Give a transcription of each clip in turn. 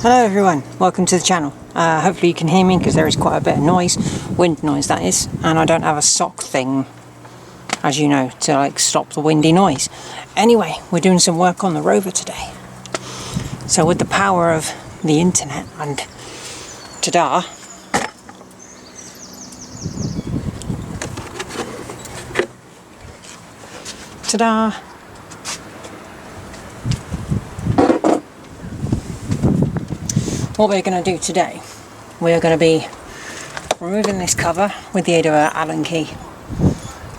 Hello everyone, welcome to the channel. Hopefully you can hear me because there is quite a bit of noise, wind noise that is, and I don't have a sock thing, as you know, to like stop the windy noise. Anyway, we're doing some work on the Rover today. So with the power of the internet and ta-da, ta-da, what we're going to do today, we're going to be removing this cover with the aid of an Allen key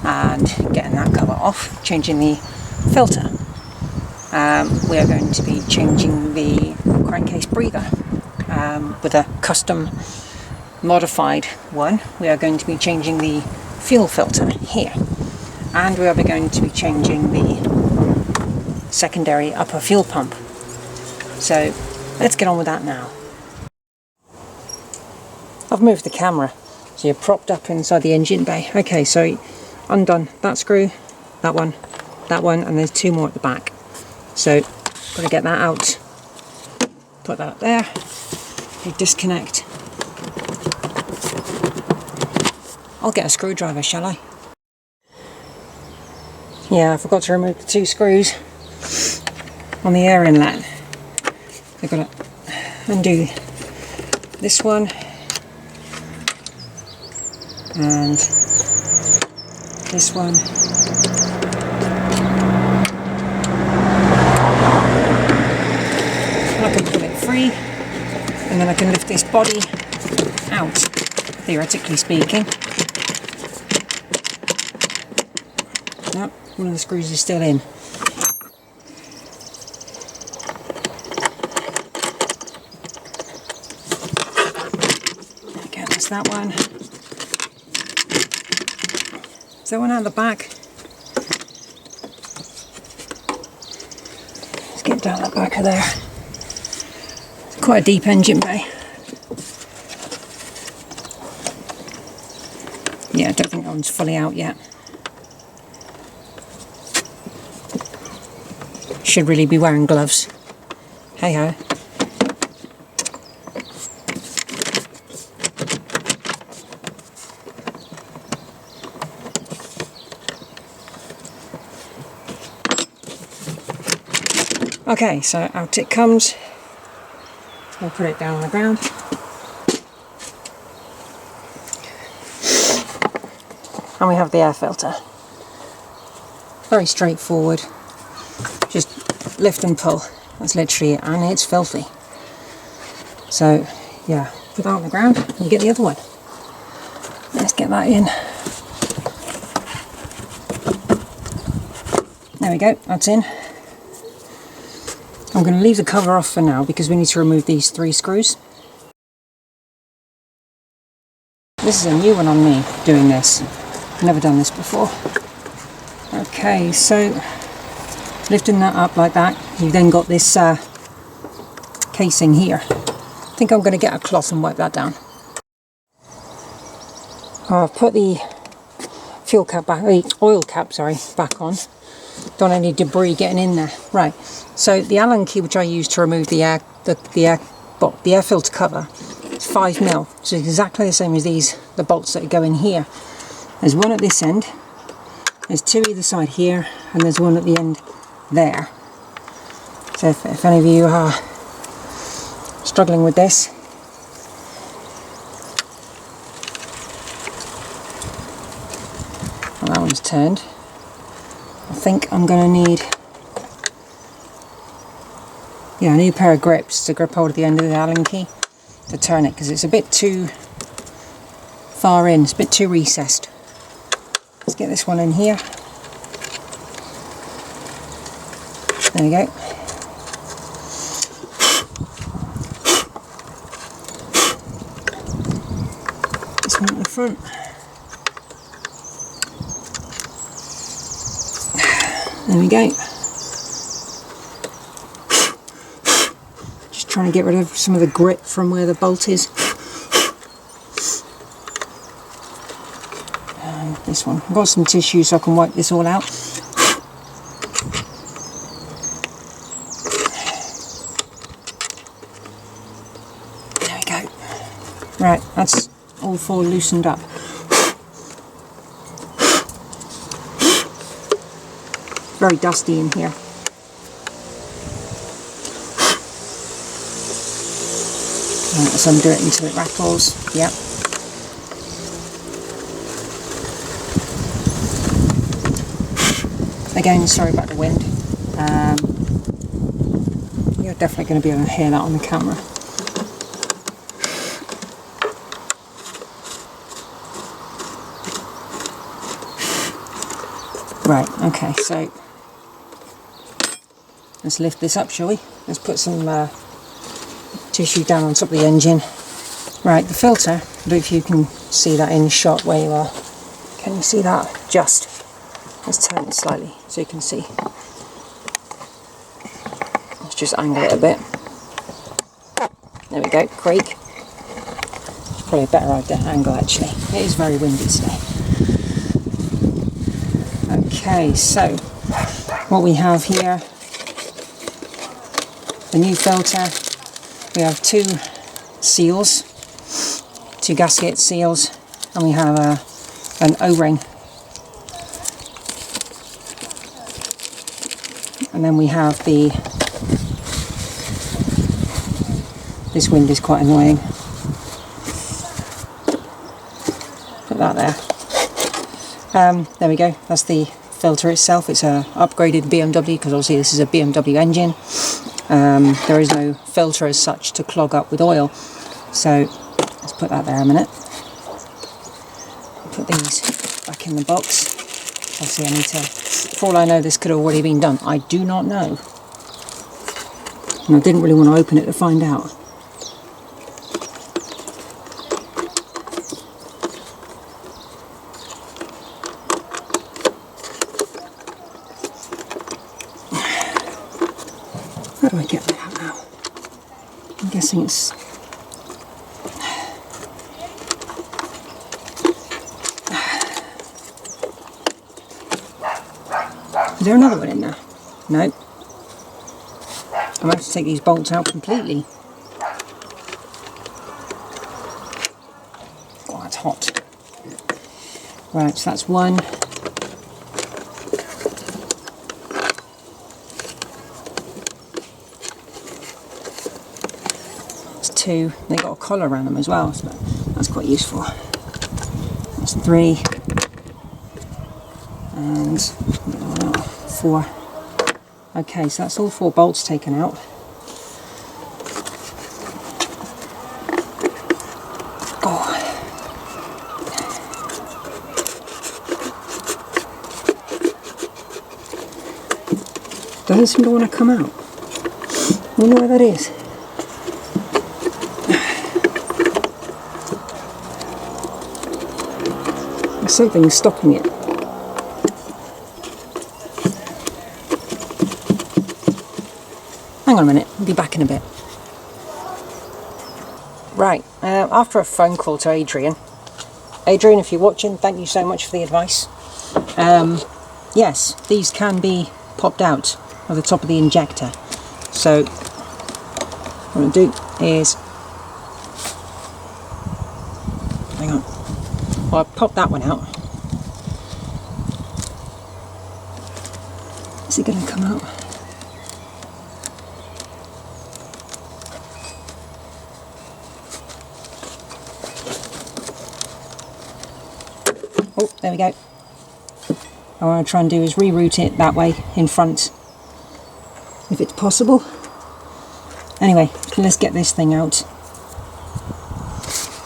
and getting that cover off, changing the filter. We are going to be changing the crankcase breather with a custom modified one. We are going to be changing the fuel filter here, and we are going to be changing the secondary upper fuel pump. So let's get on with that now. I've moved the camera so you're propped up inside the engine bay. Okay, so undone that screw, that one, and there's two more at the back. So got to get that out, put that there, you disconnect. I'll get a screwdriver, shall I? Yeah, I forgot to remove the two screws on the air inlet. I've got to undo this one and this one. I can pull it free and then I can lift this body out, theoretically speaking. No, one of the screws is still in. Okay, that's that one. Is that one out the back? Let's get down the back of there. It's quite a deep engine bay. Yeah, I don't think that one's fully out yet. Should really be wearing gloves. Hey ho. Okay, so out it comes. I'll put it down on the ground. And we have the air filter. Very straightforward. Just lift and pull. That's literally it, and it's filthy. So, yeah, put that on the ground and get the other one. Let's get that in. There we go, that's in. I'm going to leave the cover off for now because we need to remove these three screws. This is a new one on me, doing this. I've never done this before. Okay, so lifting that up like that, you've then got this casing here. I think I'm going to get a cloth and wipe that down. I've put the fuel cap back, the oil cap, sorry, back on. Don't want any debris getting in there. Right, so the Allen key which I use to remove the air filter cover is 5mm, so it's exactly the same as these, the bolts that go in here. There's one at this end, there's two either side here, and there's one at the end there. So if any of you are struggling with this, well, that one's turned. I think I'm going to need, yeah, I need a pair of grips to grip hold of the end of the Allen key to turn it, because it's a bit too far in, it's a bit too recessed. Let's get this one in here. There we go. This one at the front. There we go. Just trying to get rid of some of the grip from where the bolt is. And this one. I've got some tissue so I can wipe this all out. Right, that's all four loosened up. Very dusty in here. Right, let's undo it until it rattles. Yep. Again, sorry about the wind. You're definitely going to be able to hear that on the camera. Right, okay, so let's lift this up, shall we? Let's put some tissue down on top of the engine. Right, the filter, I don't know if you can see that in shot where you are. Can you see that? Just. Let's turn it slightly so you can see. Let's just angle it a bit. There we go, creak. It's probably a better angle actually. It is very windy today. Okay, so what we have here, the new filter, we have two seals, two gasket seals, and we have an O-ring. And then we have this wind is quite annoying. Put that there. There we go, that's the filter itself. It's a upgraded BMW because obviously this is a BMW engine. There is no filter as such to clog up with oil. So let's put that there a minute. Put these back in the box. Obviously I need to, for all I know this could have already been done. I do not know. And I didn't really want to open it to find out. How do I get that out now? I'm guessing it's... Is there another one in there? No. I'm going to have to take these bolts out completely. Oh, that's hot. Right, so that's one. That's two. They got a collar around them as well, so that's quite useful. That's three. And four. Okay, so that's all four bolts taken out. Oh. Doesn't seem to want to come out. I wonder why that is. There's something stopping it. Hang on a minute, I'll be back in a bit. Right, after a phone call to Adrian, if you're watching, thank you so much for the advice. Yes, these can be popped out of the top of the injector. So, what I'm going to do is, hang on, well, I'll pop that one out. Is it going to come out? Oh, there we go. What I want to try and do is reroute it that way in front, if it's possible. Anyway, let's get this thing out.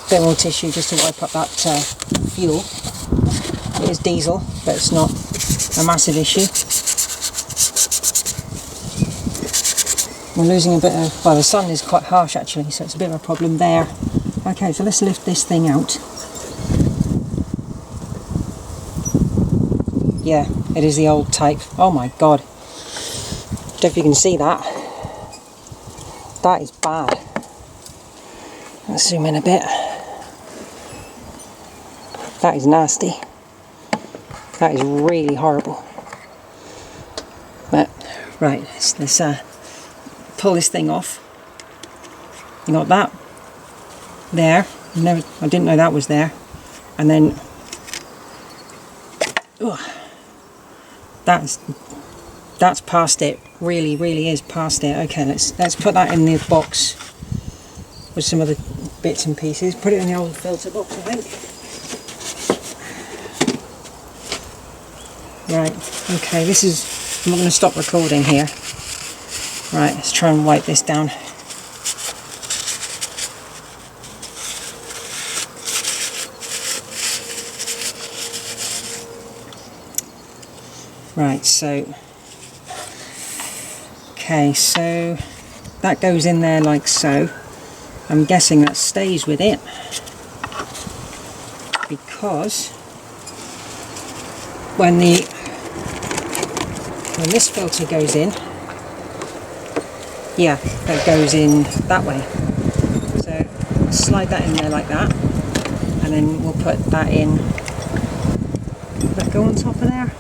Bit more tissue just to wipe up that fuel. It is diesel, but it's not a massive issue. We're losing a bit of, well, the sun is quite harsh actually, so it's a bit of a problem there. Okay, so let's lift this thing out. Yeah, it is the old type. Oh my god. Don't know if you can see that. That is bad. Let's zoom in a bit. That is nasty. That is really horrible. But, right, let's pull this thing off. You got that there. I didn't know that was there. And then, that's past it. Really is past it. Okay, let's put that in the box with some other bits and pieces. Put it in the old filter box, I think. Right, okay, I'm not going to stop recording here. Right, let's try and wipe this down. Right, so that goes in there like so. I'm guessing that stays with it because when this filter goes in, yeah, that goes in that way. So slide that in there like that, and then we'll put that in. Does that go on top of there?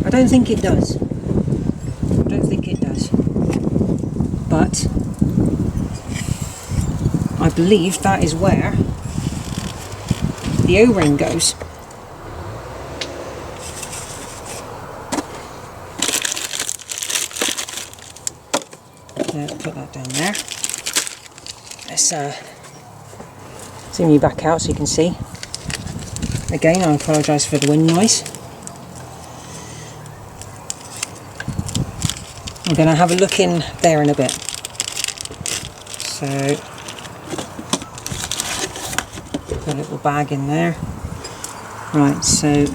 I don't think it does. But I believe that is where the O-ring goes. Put that down there. Let's zoom you back out so you can see. Again, I apologise for the wind noise. I'm going to have a look in there in a bit. So, put a little bag in there. Right, so,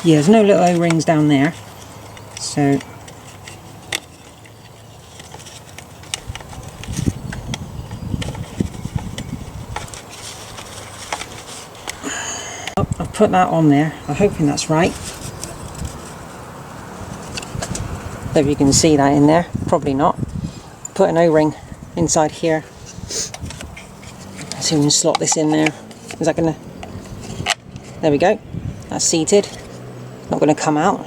yeah, there's no little O-rings down there. So, I've put that on there. I'm hoping that's right. If you can see that in there, probably not. Put an O-ring inside here. So we can slot this in there. Is that gonna? There we go. That's seated. Not gonna come out.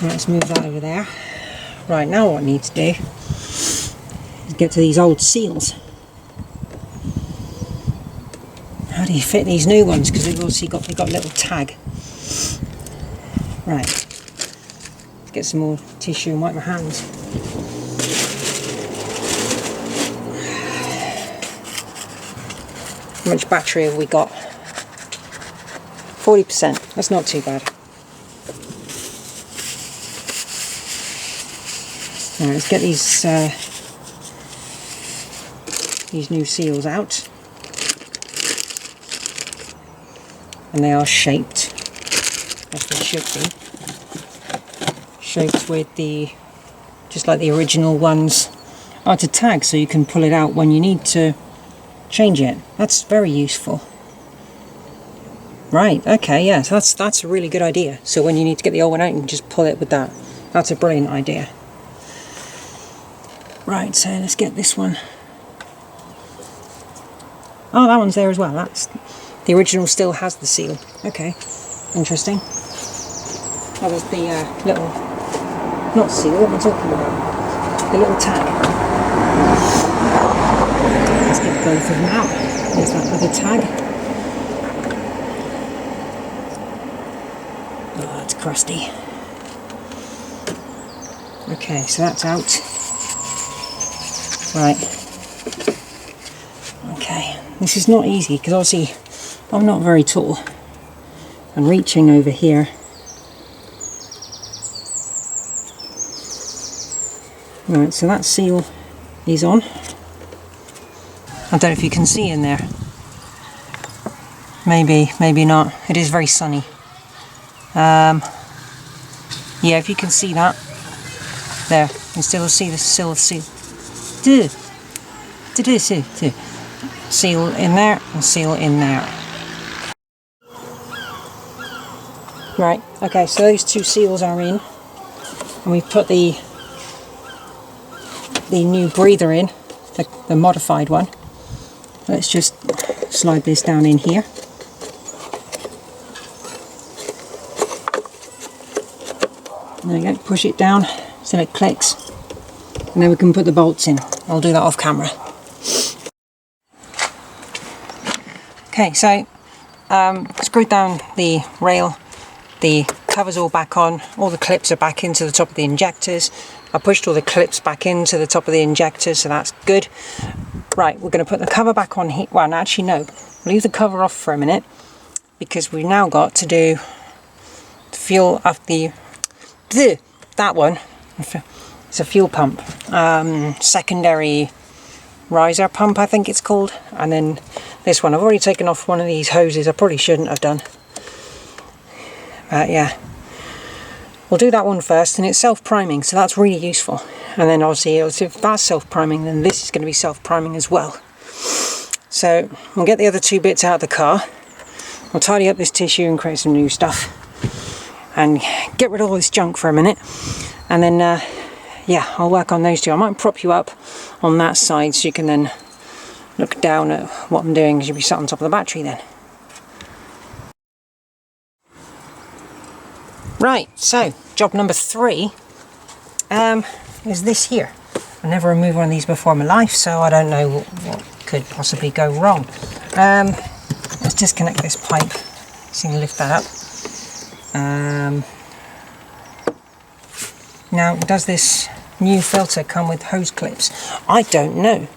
Right, let's move that over there. Right, now what I need to do is get to these old seals. How do you fit these new ones? Because they've obviously got a little tag. Right. Get some more tissue and wipe my hands. How much battery have we got? 40%. That's not too bad. Now let's get these new seals out. And they are shaped as they should be. Shaped with just like the original ones are to tag, so you can pull it out when you need to change it. That's very useful. Right, okay, yeah, so that's a really good idea. So when you need to get the old one out, you can just pull it with that. That's a brilliant idea. Right, so let's get this one. Oh, that one's there as well. The original still has the seal. Okay, interesting. That was the little, not seal, what am I talking about? The little tag. Let's get both of them out. There's that other tag. Oh, that's crusty. Okay, so that's out. Right. Okay, this is not easy because obviously I'm not very tall. I'm reaching over here. Right, so that seal is on. I don't know if you can see in there. Maybe, maybe not. It is very sunny. Yeah, if you can see that. There, you still see the seal. Seal in there and seal in there. Right, okay, so those two seals are in. And we've put the new breather in, the modified one. Let's just slide this down in here. There we go, push it down so it clicks. and then we can put the bolts in. I'll do that off camera. Okay, so screwed down the rail, the cover's all back on, all the clips are back into the top of the injectors. I pushed all the clips back into the top of the injectors, so that's good. Right, we're going to put the cover back on here. Well, actually no, leave the cover off for a minute, because we've now got to do the fuel of that one. It's a fuel pump, secondary riser pump I think it's called, and then this one. I've already taken off one of these hoses. I probably shouldn't have done, but yeah, we'll do that one first, and it's self-priming, so that's really useful. And then obviously if that's self-priming, then this is going to be self-priming as well. So we'll get the other two bits out of the car, we'll tidy up this tissue and create some new stuff and get rid of all this junk for a minute, and then yeah, I'll work on those two. I might prop you up on that side so you can then look down at what I'm doing, because you'll be sat on top of the battery then. Right, so job number 3 is this here. I've never removed one of these before in my life, so I don't know what could possibly go wrong. Let's disconnect this pipe so you can lift that up. Now, does this new filter come with hose clips? I don't know.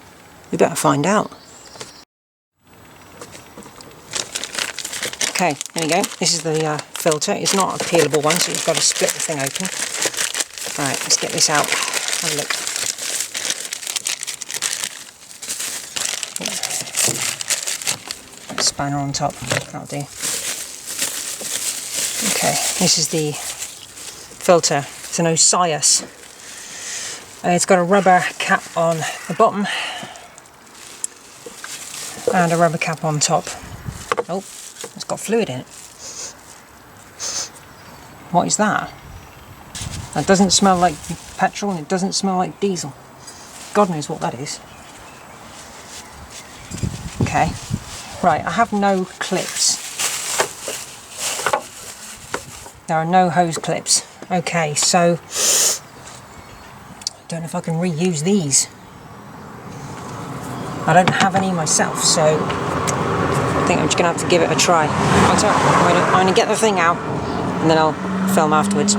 We better find out. Okay, there we go. This is the filter. It's not a peelable one, so you've got to split the thing open. Right, let's get this out. Have a look. Spanner on top. That'll do. Okay, this is the filter. It's an Osiris. It's got a rubber cap on the bottom and a rubber cap on top. Oh, it's got fluid in it. What is that? That doesn't smell like petrol, and it doesn't smell like diesel. God knows what that is. Okay, right, I have no clips. There are no hose clips. Okay, so I don't know if I can reuse these. I don't have any myself, so I think I'm just going to have to give it a try. I'm going to get the thing out and then I'll film afterwards.